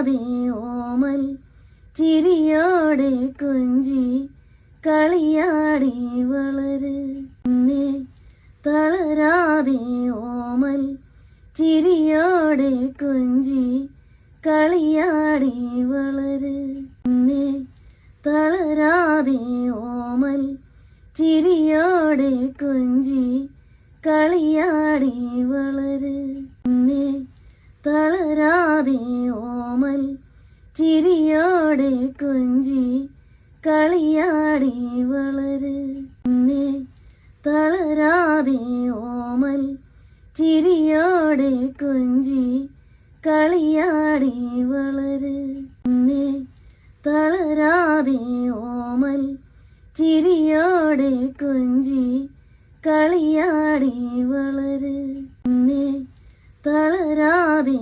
തളരാതെ ഓമൽ ചിരിയോടെ കൊഞ്ചി കളിയാടി വളര് എന്നെ തളരാതെ ഓമൽ ചിരിയോടെ കൊഞ്ചി കളിയാടി വളര് എന്നെ തളരാതെ ഓമൽ ചിരിയോടെ കൊഞ്ചി കളിയാടി വളര് എന്നെ തളരാതെ ഓമൽ ചിരിയോടെ കൊഞ്ചി കളിയാടി വളര് എന്നെ തളരാതെ ഓമൽ ചിരിയോടെ കൊഞ്ചി കളിയാടി വളര് എന്നെ തളരാതെ ഓമൽ ചിരിയോടെ കൊഞ്ചി കളിയാടി വളര് എന്നെ തളരാതെ